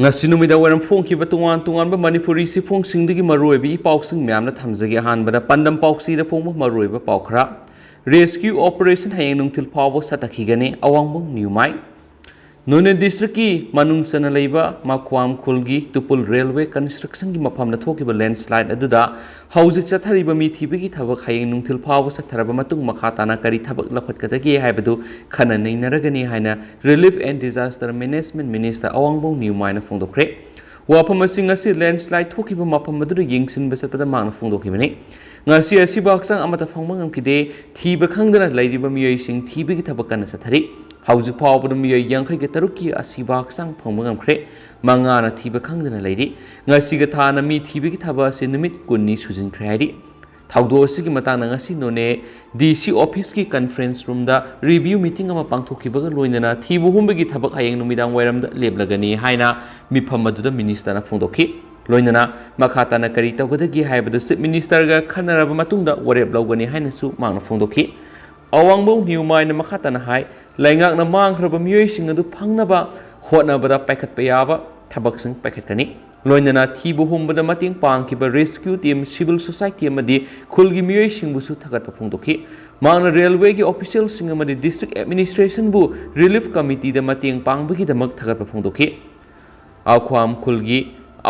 ngasi numida waram phongkiba tungan manipuri si phongsingdagi maruibi pausing myamna thamjagi ahanbada pandam pausi da phongba maruiba paukhra rescue operation hayeng nungthil phawo satakhigani awangbong newmai none district ki manung sana leiba makwam khulgi tupul railway construction gi maphamna thokiba landslide aduda haujik chathariba mi thibigi thabak hayeng nungthil phawo satharaba matung makha tana kari thabak lakhatkadagi haibadu khana neinaragani haina relief and disaster management minister awangbong newmai na phongdokhre wafam asing asi landslide thokiba mafam adu yingsin besatpada mangna phongdokhibani ngasi asi baksang amata phangmangam kide thiba khangdana leiriba miyoi sing thibigi thabak kana sathari hauju pawbudum miyoi yangkhai ge taruki asi baksang phangmangam khre mangana thiba khangdana leiri ngasi ga thana mi thibigi thaba se numit kunni sujin khre hairi thaudo asigi matang ngasi none DC office ki conference room da review meeting ama pangthokibaga loinana thibu humbagi thabak hayeng numidang wairam da leblagani haina mifam adu da minister na phongdokhi loinana makhata na kari tawgadagi haibadu chief minister ga khanaraba matungda warep lawgani haina su mangna phongdokhi awangbong newmai na makhata na hai laingak na manghraba miyoi sing adu phangnaba hotnabada paikhatpa yaba thabak sing paikhatkani loinana thibu humbada mating pangkiba rescue team civil society amadi khulgi miyoi singbusu thagatpa phongdokhi mangna railway gi official sing amadi district administration bu relief committee da mating pangbagi damak thagatpa phongdokhi akhwam khulgi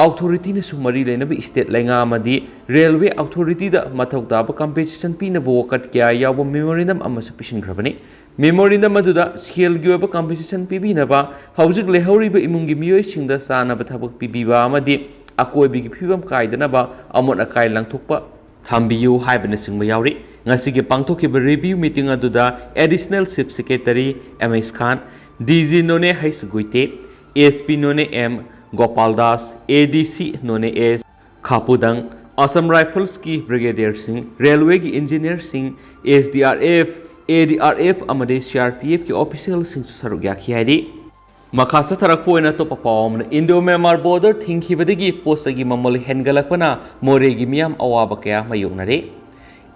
authority ne sumari lena bi state lenga amadi railway authority da mathok da compensation pina bo kat kya yawo memorandum amasu pisin grabani memorandum aduda scale gi oba compensation pibi na ba haujik lehori ba imungi miyoi singda sana ba thabak pibi ba amadi akoi bi gi phibam kaidana ba amot akai langthokpa thambiyu haibana singba yauri ngasi gi pangthoki ba review meeting aduda additional chief secretary MS Khan DG none hais guite SP none M Gopal Das, ADC none S Khapudang, Assam Rifles ki Brigadier Singh, Railway ki Engineer Singh, SDRF, ADRF amade CRPF ki official Singh sarugya khiyari. Makhasa tharakpo ina to papawam Indo-Myanmar border thingkhibadagi postagi mamol hengalakpana moregi miyam awaba kaya mayonare.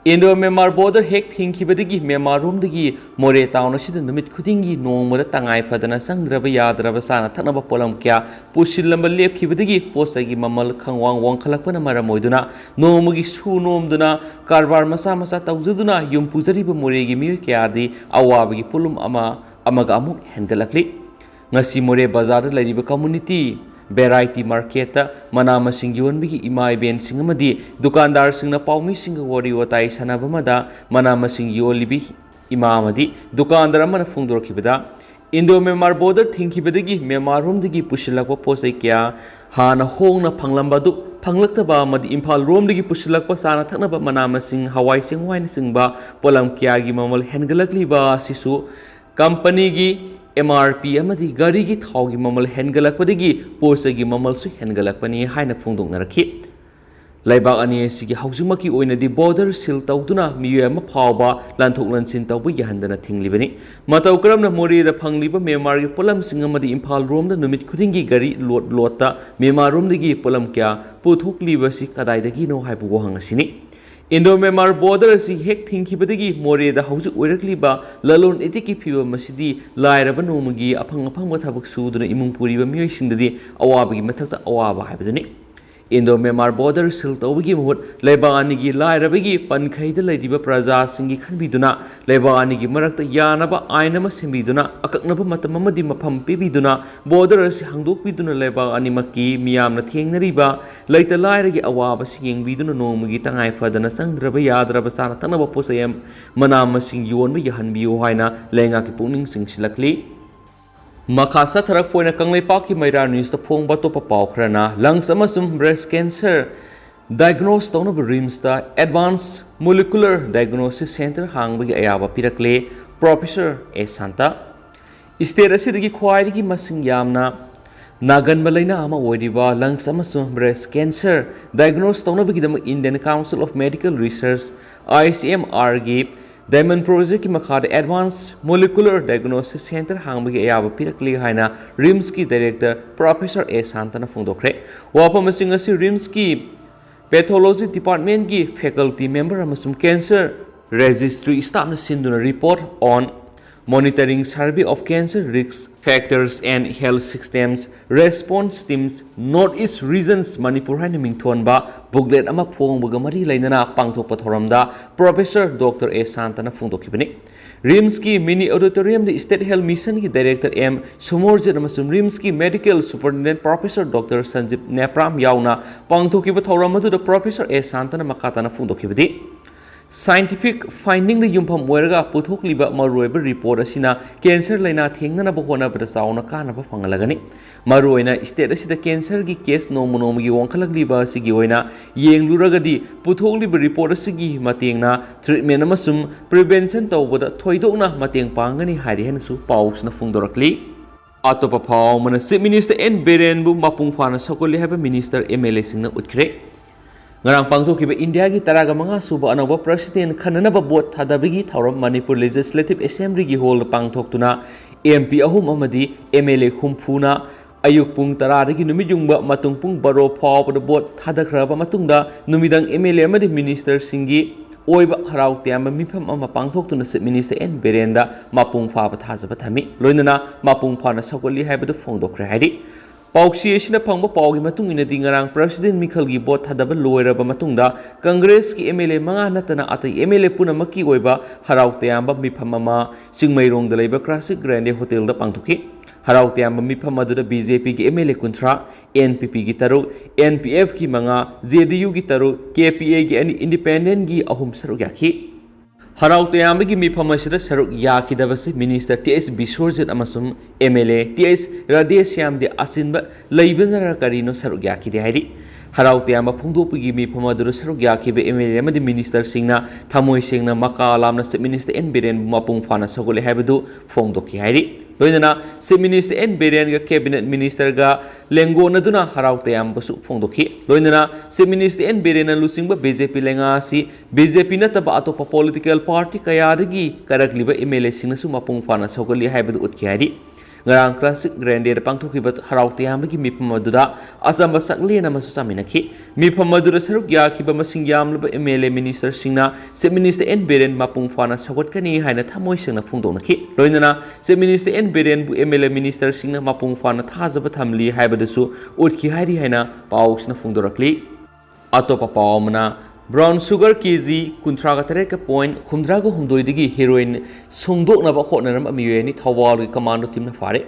Indo-Myanmar border hek thingkhibadagi Myanmar romdagi more tauna sida numit khudingi nongmada tangai fadana sangdraba yadraba sana thaknaba polam kya pushillamba lepkhibadagi postagi mamal khangwang wangkhalakpana maramoiduna nongmagi su nomduna karbar masa masa tawjuduna yum pujariba moregi miyo kyadi awabagi pulum amaga amuk hengalakli ngasi more bazar da lariba community variety market ta manama sing yonbigi imai ben sing amadi dukandar sing na pawmi sing wari watai sanaba mada manama sing yolibi imamadi dukandar amana phongdorkhibada Indo-Myanmar border thingkhibadagi Myanmar romdagi pushilakpa posai kya hana hongna phanglambadu phanglaktaba amadi Imphal romdagi pushilakpa sana thaknaba manama sing hawai singwaina singba polam kya gi mamal hengalakliba sisu company gi MRP amadi gari gi thawgi mamal hengalakpadagi posagi mamal su hengalakpani haina phongdoknarakhi laibak ani sigi haujumaki oinadi border seal tawduna miyu ama phawba lanthok lansin tawbu yahandana thinglibani mataw karamna mori da phangliba Myanmar gi polam singamadi Imphal rom da numit khudingi gari lotta Myanmar rom dagi polam kya puthokliba si kadaidagi no haibu go hangasini Indo-Myanmar border si hek thingkhibadagi more da hauju oirakliba lalon etiki phiba masidi lairaba nomagi aphang thabak suduna imung puriba miyoi singdadi awabagi mathakta awaba haibadani Indo-Myanmar border seal tawbagi mahut leibanigi lairabagi pankhaida leidiba praja singi khanbiduna leibanigi marakta yanaba ainama sembiduna akaknaba matam amadi mafam pibiduna border si hangdokbiduna leibani makki miyamna thengnariba leita lairagi awaba singbiduna nomagi tangai fadana sangdraba yadraba sana tanaba posayam manama sing yonba yahanbiyo haina lenga ki pungning singsilakli Makhasa tharakpoina Kangleipak ki Maira news ta phongba to papawkhrana lungs amasum breast cancer diagnose tawna rims ta advanced molecular diagnosis center hangbagi ayaba pirakle professor A Santa state asidagi khwaidagi masing yamna nagan malaina ama oiriba lungs amasum breast cancer diagnose tawna bagi dam Indian Council of Medical Research ICMR gi Diamond Project ki makhada Advanced Molecular Diagnosis Center hangbagi ayaba pirakli haina RIMS ki director Professor A Santa na phongdokhre wapa masing asi RIMS ki pathology department ki faculty member amasum cancer registry staff na sinduna report on monitoring survey of cancer risk factors and health systems response teams Northeast regions Manipur haina mingthonba booklet ama phongbaga mari lainana pangthokpa thoramda Professor Dr. A. Santana phongdokhibani RIMS की mini auditorium द state health mission की director M Sumarjan अमसुम RIMS की medical superintendent professor doctor Sanjeev Nepram याउना पांगथोकिबा थौरम अदुदा professor A Santana मखाताना फोंदोखिबदि साइंटिफिक फाइंडिंग द युमफम ओइरगा पुथोकलिबा मरुइबा रिपोर्ट असिना कैंसर लाइना थेंगनबा होनाबदा चाउना कानबा फंगलगनि मरुइना स्टेट असिदा कैंसर की केस नोमनोमगी वंखलगलिबा असिगी ओइना येंगलुरगदि पुथोकलिबा रिपोर्ट असिगी मतेंगना ट्रीटमेंट अमसुम प्रिवेंशन तौबदा थोइदोकना मतेंग पांगनि हारि हेनसु पाउसना फुंगदोरकली अतोपा फावमना चीफ मिनिस्टर एन बिरेन बु मपुंग फाना सकोलि हाबा मिनिस्टर एमएलए सिंगना उठख्रे ngarang pangthokhiba India gi taraga manga suba anaba president khananaba bot thadabigi thauram Manipur Legislative Assembly gi hall pangthoktuna MP ahum amadi MLA khumphuna ayuk pung tara dagi numijungba matung pung baro phawda bot thadakraba matungda numidang MLA amadi minister singi oiba harau tiamba mifam ama pangthoktuna se minister en berenda mapung fa ba thajaba thami loinana mapung phana sakoli haibadu phongdokhre hairi पाउसी एसिना फंगबा पाउगी मतुंग इना दिंगरांग president मिखल की boat थादबा लोयरबा मतुंगदा Congress की MLA मंगा नतना अतै MLA पुनमकी ओइबा हराउ तयाम्बा मिफम अमा चिंगमैरोंग द लैबा क्लासिक ग्रैंड होटल द पांगथुकी हराउ तयाम्बा मिफम अदुदा बीजेपी की एमएलए कुंथ्रा एनपीपी की तरु एनपीएफ की मंगा जेडीयू की तरु केपीए की इंडिपेंडेंट की अहुम सरुक याखी हराउ तयाम्बगी मिफम असिदा सरुक याखिदबसि मिनिस्टर टीएस बिश्वरजित अमसुम एमएलए टीएस राधेश्याम दे असिनबा लैबनरा करिनो सरुक याखिदे हाइरि हराउ तयाम्बा फोंदोपगी मिफम अदुर सरुक याखिबे एमएलए अमदि मिनिस्टर सिंगना थमोय सिंगना मका लामना चीफ मिनिस्टर एन बिरेन मपुंग फाना सगोले हाइबदु फोंदोखि हाइरि लोइनना चीफ मिनिस्टर एन बिरेन गा कैबिनेट मिनिस्टर गा लेंगोनदुना हराउ तयाम्बसु फोंदोखि लोइनना चीफ मिनिस्टर एन बिरेन लुसिंगबा बीजेपी लेंगासी बीजेपी नतबा अतोपा पॉलिटिकल पार्टी कयादगी करकलिबा एमएलए सिंगसु मपुंग फाना सगोले हाइबदु उतखि हाइरि ngarang classic grandeur pangthokiba harau tayambagi mifam aduda asamba saklena masu saminakhi mifam aduda saruk yakhiba masing yamlaba MLA minister singna chief minister en beren mapung fana sagotkani haina thamoi singna phungdonakhi loinana chief minister en beren bu MLA minister singna mapung fana thajaba thamli haibadasu utkhi hairi haina pausna phungdorakli atopa pawmana brown sugar kg kuntraga tareka point khumdraga humdoidigi heroin sungdoknaba hotnaram amiyeni thawal gi commando team na fare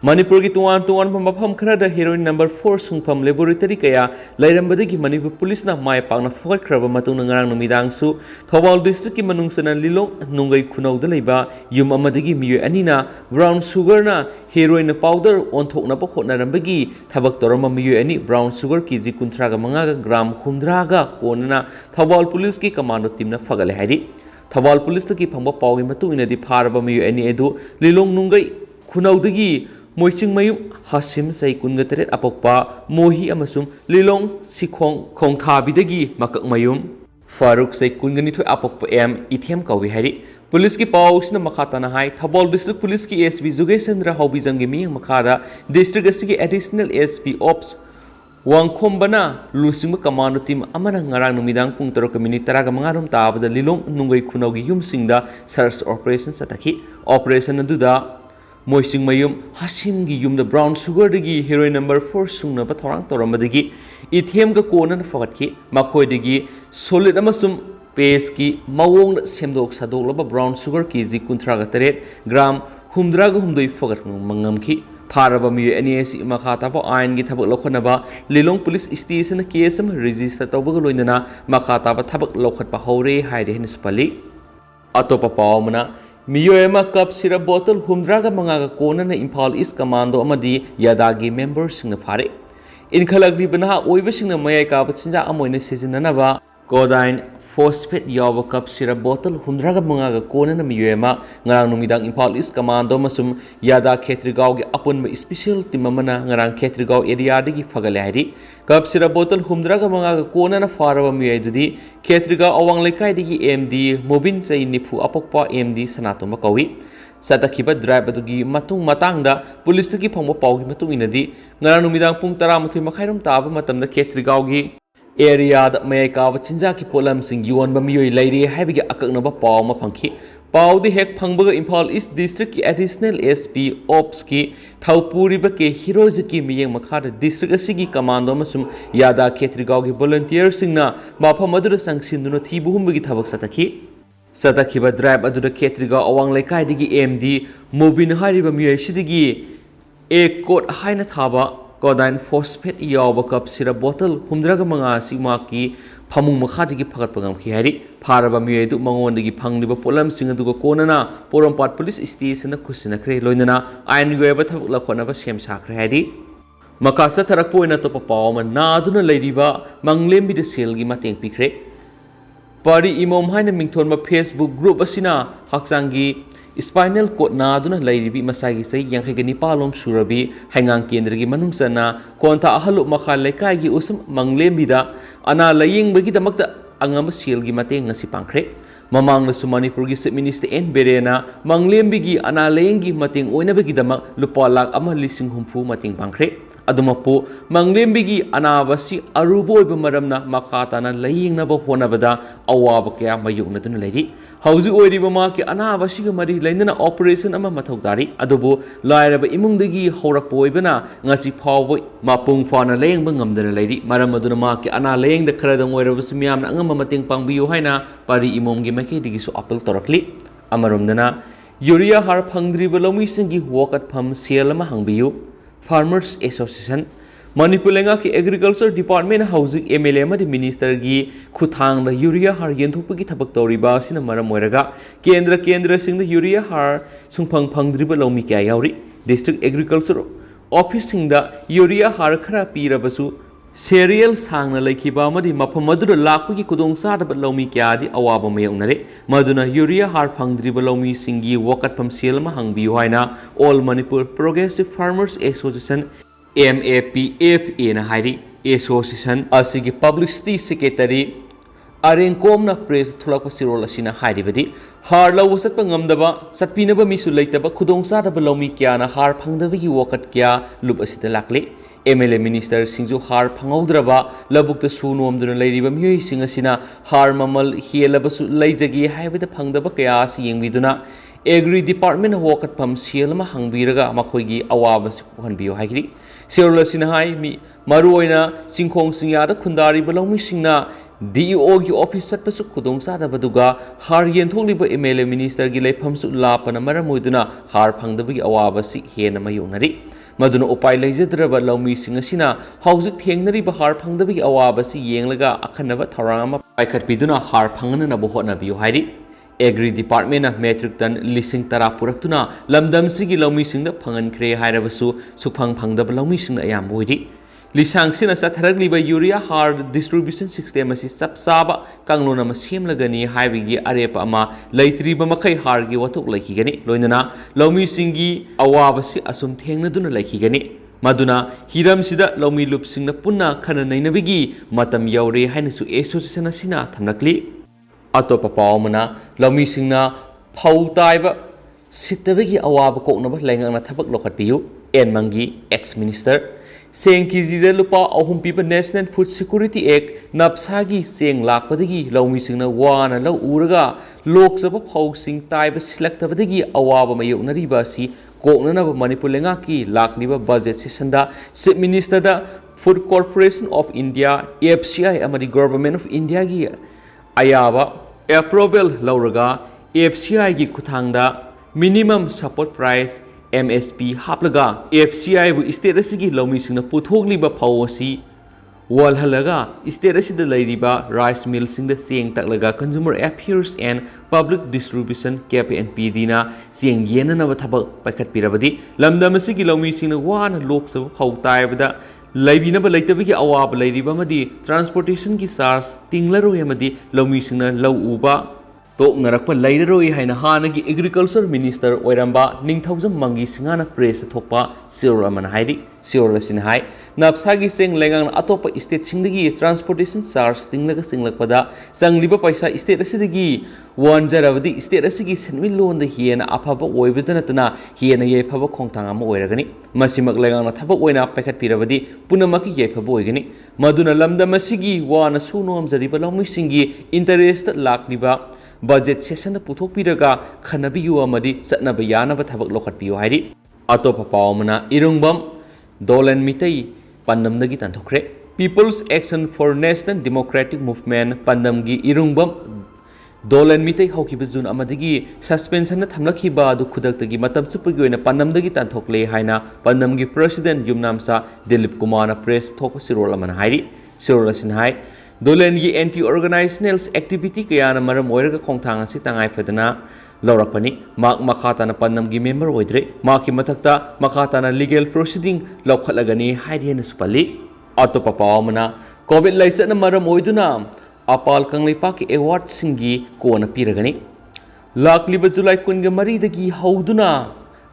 Manipur की तुआन मफम खरद heroin number 4 सुंगफम laboratory कया लैरंबदगी Manipur police ना my पांगना फगटख्रब मतुंग ngarang नुमिदांगसु Thoubal district की मनुंगसना लिलों नुंगै खुनौद लैबा yum अमदगी मिय अनिना brown sugar ना heroin powder ओंथोकना होटनारंबगी थबक तोरम मिय अनि brown sugar KG 19 gram 100 कोनना Thoubal police की commando team ना फगले हाइरि Thoubal police की फंगबा पाउगी मतुंगिनदी फारबा मिय अनि एदु लिलों नुंगै खुनौदगी मोइचिंग मयुम हसिम सै कुनगतरेट अपोकपा मोही अमसुम लिलोंग सिखोंग खोंगथाबिदगी मकक मयुम फारूक सै कुनगनिथोय अपोकपा एम इथेम कवि हारि पुलिस की पाउसना मखातना हाई थबोल डिस्ट्रिक्ट पुलिस की एसपी जुगेशंद्र हौबिजंगी मियंग मखारा डिस्ट्रिक्ट असि एडिशनल एसपी ऑप्स वांगखोंबना लुसिंग कमांडो टीम अमना ngarang numidang pung 3:15 ताबदा लिलोंग नुंगै खुनौगी युमसिंगदा सर्च ऑपरेशन सतखि ऑपरेशन अदुदा मोइसिंग मयुम हसिम की युम द ब्राउन शुगर दगी हेरोइन नंबर 4 सुंगना थोरांग तोरमदगी इथेम ग कोनन फगतखि मखोयदगी सोलिड अमसुम पेस की मवोंग सेमदोक सदोलब ब्राउन शुगर केजी 19 ग्राम 100 फगत मंगमखि फारबा मिय एनएसी मखाताबो आइन की थबक लखनबा लिलोंग पुलिस स्टेशन केस अम रजिस्टर तौबग लोइनना मखाताबा थबक लखतबा हौरे हाइरे हिनस्पली अतोपा पावमना मियोयमा कप सिरप बोतल 100 कोनना इम्फाल ईस्ट कमांडो अमदी यादागी मेंबर सिंगना फारे इनखलगली बना ओइबसिंगना मयाय काब चिंजा अमोइना सिजिननबा कोडाइन फॉस्फेट याव कप सिरप बोतल 100 कोनना मियोयमा ngarang numidang Imphal east commando मसुम यादा खेत्रिगाव गे अपुनब स्पेशल टीम अमना ngarang खेत्रिगाव एरिया दगी फगले हाइरि कप सिरप बोतल 100 कोनना फारबा मियोय दुदी खेत्रिगाव अवांग लेखाय दगी एमडी मोबिन चै निफु अपोकपा एमडी सनातोमा कवि सतखिबा ड्राइव अदुगी मतुंग मतंगदा पुलिस की फंगबा पाउगी मतुंग इनदी ngarang numidang pung 13 मखाइरम ताब मतमदा खेत्रिगाव गी एरिया मयाय काब चिंजा की पोलम सिंग योनबा मियोय लैरे हाइबगी अककनबा पाव मा फंखि पाउदी हेक फंगबग इम्फाल ईस्ट डिस्ट्रिक्ट की एडिशनल एसपी ऑप्स की थौपूरीब के हिरोजिक की मियेंग मखाद डिस्ट्रिक्ट असिगी कमांडो अमसुम यादा खेत्रीगांव की वॉलंटियर सिंगना माफम अदुदा संगसिंदुना थीबुहुंबगी थबक सतखी सतखिबा ड्राइव अदुदा खेत्रीगांव अवांग लेकाइदगी एमडी मोबिन हारिबा मियैसिदगी एक कोट हाइना थाबा कोडाइन फॉस्फेट यावब कप सिरप बोतल हुमद्रगा मंगा सिमा की फमुंग मखादगी फगत पगम की हैरी फारबा मियैदु मंगोंदगी फंगलिबा पोलम सिंग अदुगा कोनना पोरमपाट पुलिस स्टेशन खुसिनखरे लोइनना आइन गोयबा थबक लखोनबा सेम साखरे हैरी मकासा थरकपोइना तोप पावम नादुना लेरिबा मंगलेमबी द सेलगी mateंग पिखरे पारी इमोम हाइना मिंगथोनमा फेसबुक ग्रुप असिना हक्सांगी स्पाइनल कोड नादुना लेरिबी मसागी सही यांखेगे निपालोम सुरबी हैंगांग केंद्रगी मनुंगसना कोंता अहलु मखा लेकाइगी उसम मंगलेमबिदा अना लयिंगबगी दमकता अंगम सेलगी mateंग ngasi पांखरे ममांगलसु मणिपुरगी चीफ मिनिस्टर एन बिरेना मंगलेमबिगी अना लयिंगी mateंग ओइनबगी दमक लुपा लाख अमा लिसिंग हुमफु mateंग पांखरे अदुमपु मंगलेमबिगी अनाबसी अरुबोइब मरमना मखाताना लयिंगनबा होनबदा अवाब कया मयुगनदुन लेरि हौजि ओइरिबा माकी अनाबसिग मरि लैनना ऑपरेशन अमा मथौदारी अदुबु लायरबा इमुंगदगी हौरकपोइबना ngasi फावबो मापुंग फाना लयिंगबा ngamdana लेरि मरम अदुना माकी अना लयिंगद खरदंग ओइरबसु मियामना अंगम mateंग पांगबियु हाइना पारी इमोमगी माइकेदिगिसु अपील तोरकली अमरुमदना यूरिया हार फंगद्रिबा लौमिसिंगी वोकटफम सेल अमा हंगबियु फार्मर्स एसोसिएशन मणिपुर लेंगा की agriculture department housing MLA minister की खुथांग यूरिया हार येंथोपगी थबक तौरिबा सिना मरम ओइरगा केंद्र सिंग यूरिया हार सुंफंग फंगद्रिबा लौमी क्या यावरी डिस्ट्रिक्ट एग्रीकल्चर ऑफिस सिंग यूरिया हार खरा पीरबसु सेरियल सांगना लेखिबा मदि मफम मदुर लाखुगी कुदोंग सादबा लौमी क्यादि अवाबा मयंगनरे मदुना यूरिया हार फंगद्रिबा लौमी सिंगी वोकटफम सेल मा हंगबियु हाइना all Manipur progressive farmers association MAPFA ना हाइरी एसोसिएशन असिगी पब्लिसिटी सेक्रेटरी अरेंकोमना प्रेस थुलक सिरोल असिना हाइरिबदि हार लौ सत्प ngamdaba satpinaba misu leitaba khudong sadaba lomi kyana har phangdabagi wokat kya lup asida lakle MLA Minister Singju har phangaudraba labukta sunomduna leiriba miyoi singasina har mamal hielabasu leijagi haibada phangdaba kaya si yengbiduna Agri Department wokat pham sielma hangbiraga makhoigi awabasi kuhanbiyo haigri seolasina hai mi maruoina singkhong singyada khundari balongmi singna DEO की office सत्पसु खुदोंग सादबदुगा हार येंथोंलिबा MLA minister की लेफमसु लापना मरमोइदुना हार फंगदबगी अवाबसि हेन मयुंगनरि मदुना उपाय लेजद्रबा लौमी सिंगसिना हौजिक थेंगनरिबा हार फंगदबगी अवाबसि येंगलगा अखनबा थौरांगमा पाइखटबिदुना हार फंगननबो होटनाबियु हाइरि agree department metric ton लिसिंग तरा पुरक्तुना लमदमसिगी लौमी सिंगदा फंगनख्रे हाइरबसु सुफंग फंगदबा लौमी सिंगना अयाम होइरि लिसांगसिना चथरगलिबा urea हार डिस्ट्रीब्यूशन सिस्टम असि सबसाबा कांगलोन अमा सेमलगनी हाइबिगी अरेप अमा लैत्रिबा मखै हारगी वथुक लैखिगनी लोइनना लौमी सिंगी अवाबसि असुम थेंगनदुना लैखिगनी मदुना हिरमसिदा लौमी लुपसिंगना पुन्ना खना नैनबिगी मतम यौरे हाइनसु एसोसिएशन असिना थमनकली अतोपा पावमना लौमी सिंगना फौताइबा सितबगी अवाब कोकनबा लैंगना थबक लोखटपियु एनमंगी एक्स मिनिस्टर सेंग केजीदा लुपा अहुम पीबा national food security act नपसागी Seng लाकपदगी लौमीसिंगना वाना लौ उरगा लोकसभा फौसिंग ताइबा सिलक्तबदगी अवाबा मयोगनरिबा असि कोकननबा मणिपुर लेंगाकी लाकलिबा बजेट सेशनदा चीफ मिनिस्टर दा food corporation of India FCI अमरी गवर्नमेंट ऑफ इंडिया की अयाबा अप्रूवल लौरगा FCI की खुथांगदा मिनिमम सपोर्ट प्राइस MSP हापलगा FCI बु स्टेट असिगी लौमीसिंगना पुथोगलिबा फावसी वलहलगा स्टेट असिदा लैरिबा राइस मिल सिंगदा सेंग तकलगा consumer affairs and public distribution KPNPD ना सेंग येननबा थबक पाइखटपिरबदि लमदम असिगी लौमीसिंगना वाना लोकसभा फावताइबदा लैबिनबा लैतबगी अवाब लैरिबा मदि ट्रांसपोर्टेशन की चार्ज तिंगलरोय मदि लौमीसिंगना लौ उबा तोकनरक्प लैररोय हाइना हानगी एग्रीकल्चर मिनिस्टर ओइरंबा निंगथौजम मंगी सिंगाना प्रेस थोपा सिरोल अमन हाइरि सिरोल सिन हाइ नपसागी सेंग लेंगांग अतोप स्टेट सिंगदगी ट्रांसपोर्टेशन चार्ज तिंगलगा सिंगलकपदा संगलिबा पैसा स्टेट असिदगी वनजरबदी स्टेट असिगी सेनमिल लोन द हियना अफबा ओइबदनतना हियना येफबा खोंथांग अमा ओइरगनी मसिमक लेंगांग थबक ओइना पैखटपिरबदी पुनमकी येफबा ओइगनी मदुना लमदम असिगी वाना सुनोम जरिबा लौमिसिंगी इंटरेस्ट लाक्लिबा बजेट सेशन पुथोकपीरगा खनबियु अमदि चटनब यानब थबक लोखटपियु हाइरि अतोप पावमना इरुंगबम दोलन मितई पन्नमदगी तंथोखरे people's action for national democratic movement पन्नमगी इरुंगबम दोलन मितई हौखिब जून अमदगी सस्पेंशन थमलखिबा अदु खुदक्तगी मतम सुपगी ओइना पन्नमदगी तंथोखले हाइना पन्नमगी प्रेसिडेंट युमनामसा दिलीप कुमार प्रेस थोक सिरोल अमन हाइरि सिरोल असिन हाइ दोलन की एंटी ऑर्गेनाइजेशनल्स एक्टिविटी कयाना मरम ओइरगा खोंथांग असि तंगाइ फदना लौरकपनी माक मखाताना पन्नमगी मेंबर ओइद्रे माकी मथक्ता मखाताना लीगल प्रोसीडिंग लौखटलगनी हाइरियन सुपल्ली अतोप पावमना कोविड लाइसन मरम ओइदुना अपाल कंगलेपाक एवार्ड सिंगी कोन पीरगनी लाकलिब जुलाई कुनग मरीदगी हौदुना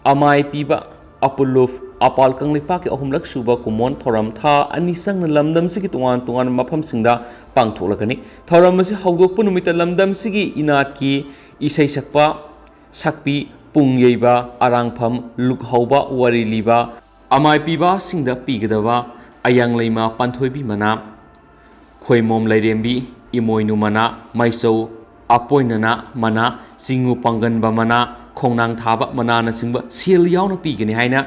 अमाय पीबा अपुलुफ अपाल कंगलेपाक अहुमलक सुबा कुमोन थोरम था अनि संग लमदम सिगी तुआन तुआन मफम सिंगदा पांगथोलगनी थोरम से हौदोकपु नुमित लमदम सिगी इनात की इसै सकपा सकपी पुंग येबा अरांगफम लुकहौबा वरी लीबा अमाय पीबा सिंगदा पीगदबा अयांग लेमा पंथोइबी मना खोइमोम लैरेंबी इमोइनु मना मैसौ अपोइनना मना सिंगु पंगनबा मना खोंनांग थाबा मनाना सिंगबा सेल यावना पीगनी हाइना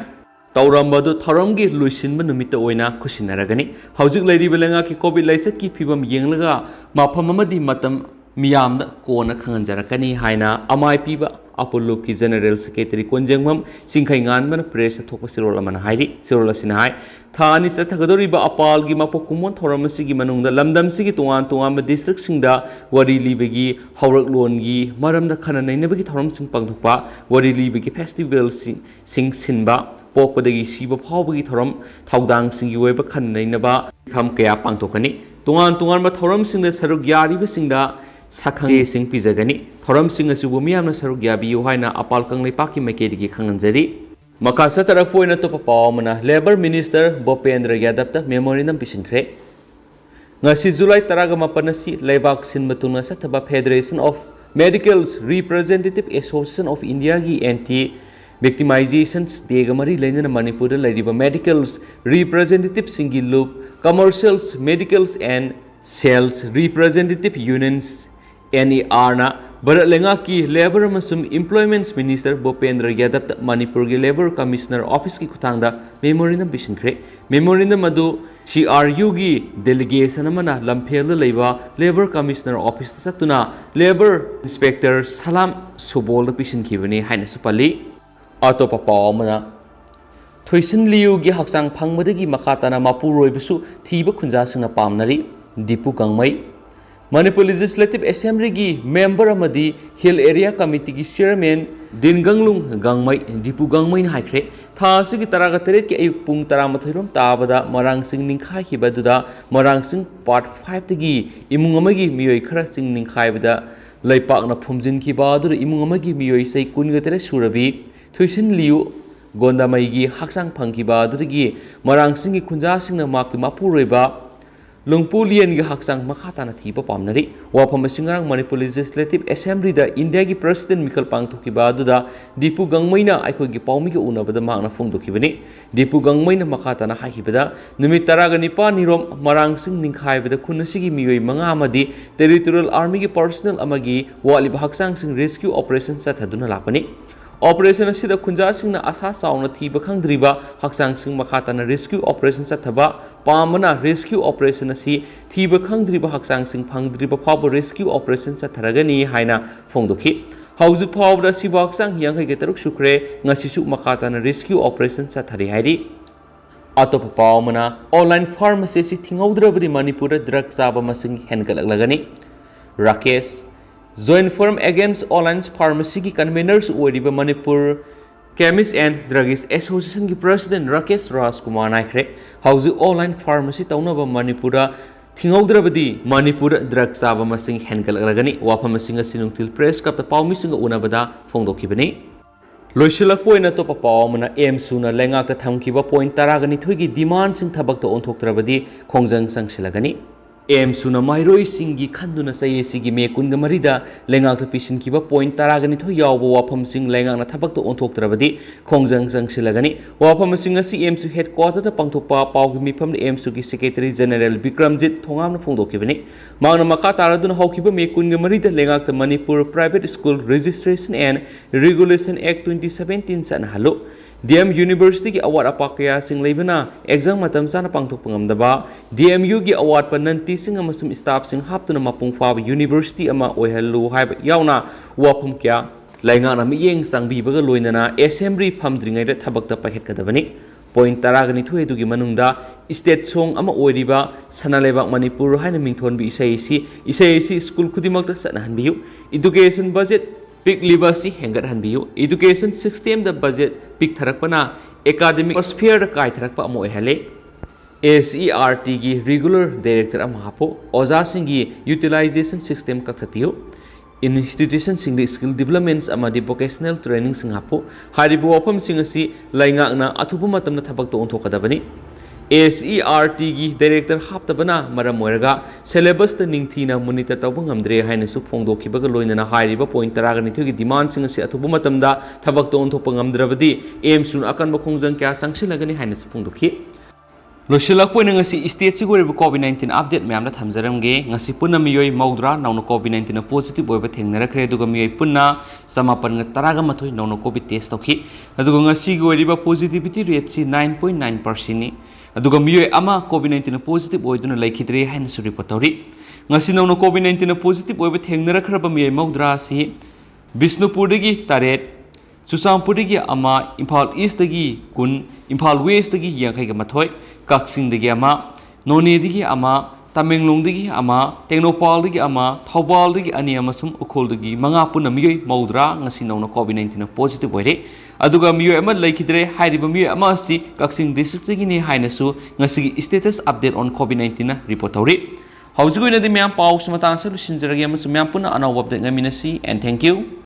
तौरंबदु थौरंगी लुइसिनबा नुमित्त ओइना खुसिनरगनी हौजिक लैरिबा लेंगाकी कोविड लाइसक की फिबम येंगलगा माफम अमदि मतम मियामदा कोना खंगनजरकनी हाइना अमाय पीबा अपोलो की जनरल सेक्रेटरी कोंजेंगमम सिंखाइंगानबन प्रेस थोप सिरोल अमन हाइरि सिरोल असिना हाइ थानी चथगदोरिबा अपाल की मापो कुमोन थोरमसिगी मनुंगदा लमदमसिगी तुआन तुआन डिस्ट्रिक्ट सिंगदा वरी लीबगी हौरक लोनगी मरमदा खना नैनबगी थोरमसिंग पांगथोकपा वरी लीबगी फेस्टिवल सिंग सिनबा पोकपदगी सिबा फावबगी थोरम थौदांग सिंगी वेबा खना नैनबा फम कया पांगथोकनी तुआन तुआन थोरम सिंगदा सरुक यारिबा सिंगदा साखंगे सिंग पिजगनी थोरम सिंग असुबु मियामना सरुक याबियो हाइना अपाल कंगलेपाकी मैकेदिगी खंगनजरी मखा सतरक पोइना तोप पावमना labour minister Bhupendra Yadav memorandum पिसिनख्रे ngasi जुलाई 18 asi leibak sinba tungna sathaba federation of medicals representative association of India की एंटी victimizations देगमरी लेनन मणिपुर लैरिबा मेडिकल्स रिप्रेजेंटेटिव सिंगी लुप commercials medicals and sales representative unions NER ना भारत लेंगा की labour employment minister Bhupendra Yadav Manipur की लेबर कमिश्नर ऑफिस की खुतांगदा मेमोरेंडम पिसिनख्रे मेमोरेंडम अदु CRU की डेलीगेशन अमना लम्फेल लेबा लेबर कमिश्नर ऑफिस सतुना लेबर इंस्पेक्टर सलाम सुबोल पिसिनखिबनी हाइना सुपल्ली अतोप पावमना थोइसिन लियु की हक्सांग फंगबदगी मखाताना मापुरोइबसु थीब खुंजासंगना पामनरी दीपू गंगमई मणिपुर लेजिस्लेटिव असेंबली की मेंबर अमदी हिल एरिया कमिटी की चेयरमैन दिनगंगलुंग गंगमई दीपू गंगमई हाइख्रे थासी की तरागा तरेट के अयुक पुंग तरामथोइरोम ताबदा मरांगसिंग निंखाइखिबदुदा मरांगसिंग पार्ट 5 तगी इमुंग अमगी मियोय खरा सिंग निंखाइबदा लैपाकना फुमजिनखिबा अदुर इमुंग अमगी मियोय सै कुनगतरे सुरबी थुइसिन लियु गोंदामई की हक्सांग फंखिबा अदुरगी मरांगसिंग की खुंजासिंगना माकी मापुरोइबा लुंगपुलियन की हक्सांग मखाताना थीबा पामनरी वाफम सिंगांग मणिपुर लेजिस्लेटिव असेंबली दा इंडिया की प्रेसिडेंट मिकल पांगथोकिबा अदुदा दीपू गंगमईना आइखोगी पाउमीगे उनबदा मांगना फोंदोखिबनी दीपू गंगमईना मखाताना हाइखिबदा नुमित 19 निरोम मरांगसिंग निंखाइबदा खुनसिगी मियोय मंगा अमदी टेरिटोरियल आर्मी की पर्सनल अमगी वालिबा हक्सांग सिंग रेस्क्यू ऑपरेशन चथदुना लापनी ऑपरेशन असिदा खुंजासिंगना आशा चावना थीबा खंगद्रिबा हक्सांग सिंग मखाताना रेस्क्यू ऑपरेशन चथबा पामना रेस्क्यू ऑपरेशन असी थीबा खंगद्रिबा हक्सांग सिंग फंगद्रिबा फावबा रेस्क्यू ऑपरेशन चथरगनी हाइना फोंदोखि हौजुक फावबा सिबा हक्सांग यांखै के तरुक सुख्रे ngasisu मखाताना रेस्क्यू ऑपरेशन चथरि हाइरि अतोप पावमना ऑनलाइन फार्मेसी सि थिंगौद्रबदि मणिपुर ड्रग चाबा मसिंग हेनगलगनी Rakesh joint forum against online pharmacy की कन्वेनर्स ओरिबा Manipur chemist and druggist association की प्रेसिडेंट राकेश राजकुमार नाइख्रे हाउजी ऑनलाइन फार्मेसी तौनब मणिपुर थिंगौद्रबदी मणिपुर ड्रग चाबा मसिंग हेनगलगनी वाफम सिंग सिनुंगतिल प्रेस कप पाउमी सिंग उनबदा फोंदोखिबनी लोइसिलक पोइना तोप पावमना एम सुना लेंगाक थमखिबा पॉइंट 12 की डिमांड सिंग थबक तो ओंथोक्त्रबदी खोंजंग संगसिलगनी एमसुना माइरोई सिंगी खंदुना सयेसिगी मे कुनगा मरिदा लेंगाक पिसिन किबा पॉइंट तरागनि थो यावबो वाफम सिंग लेंगाक ना थबक तो ओंथोक्तरबदि खोंजंग जंगसिलगनि वाफम सिंग असि एमसु हेडक्वार्टर दा पांथोकपा पाउगी मिफम एमसु की सेक्रेटरी जनरल विक्रमजित थोंगामना फोंदोखिबनि मांगना मखा तारादुना हौखिबा मे कुनगा मरिदा लेंगाक Manipur private school registration and regulation act 2017 सन हलो डीएम यूनिवर्सिटी की अवार्ड अपा कया सिंग लेबना एग्जाम मतम साना पांथोकप ngamdaba डीएमयू की अवार्ड पनंती सिंग अमसुम स्टाफ सिंग हापतुना मपुंग फाब यूनिवर्सिटी अमा ओइहल्लु हाइब यावना वाफम क्या लाइंगाना मियेंग सांगबीबगा लोइनना असेंबली फमद्रिङैदा थबकता पाइहेतकदबनि पॉइंट तरागनि थुएदुगी मनुंगदा स्टेट सोंग अमा ओइरिबा सनालेबाक मणिपुर हाइना मिंथोनबि इसेisi स्कूल खुदिमकता सनहनबियु एजुकेशन बजेट पिक लिबासी हेंगत हनबियु एजुकेशन सिस्टम द बजेट पिक थरकपना एकेडमिक स्फीयर काय थरकपा अमो हेले SERT की रेगुलर डायरेक्टर अमा हापो ओजा सिंगी यूटिलाइजेशन सिस्टम कथपियु इंस्टीट्यूशन सिंग स्किल डेवलपमेंट्स अमादि वोकेशनल ट्रेनिंग सिंग हापो हारिबो वाफम सिंग असि लाइंगाकना अथुबु मतमना थबक तो ओंथोकदबनि SERT की डायरेक्टर हापतबना मरम ओइरगा सिलेबस द निंगथीना मॉनिटर तौब ngamdre हाइनसु फोंदोखिबगा लोइनना हाइरिबा पॉइंट तरागनिथुगी डिमांड सिंग असि अथुबु मतमदा थबक तो ओंथोप ngamdrabadi एमसुन अकनबा खोंजंग क्या संगसिलगनि हाइनसु फोंदोखि लोसिलकपोइन ngasi state sigoriba COVID-19 update मैमना थमजरमगे ngasi punna miyoi maudra nauna COVID-19 positive oiba thengnarakre aduga miyoi punna samapan nga taraga mathoi nauna COVID test tokhi aduga ngasi goriba positivity rate si 9.9% ni aduga miyoi ama COVID-19 positive oiduna laikhidre haina su report tori ngasi nauna COVID-19 positive oiba thengnarakhraba miyoi maudra si Bisnupur dagi taret Susampurdagi ama Imphal East dagi kun Imphal West dagi yangkai ga mathoi Kaksing dagi ama None dagi ama Tamenglong dagi ama Tecnopal dagi ama Thobal dagi ani amasum ukhol dagi manga punna miyoi maudra ngasi nauna COVID-19 positive oire aduga miyoi ama laikhidre hairiba miyoi ama asi Kaksing district dagi ni hainasu ngasi status update on COVID-19 report tawri haujugoina di myam paw sumatang sa lusinjaragi amasu myam punna anaw update ngaminasi and thank you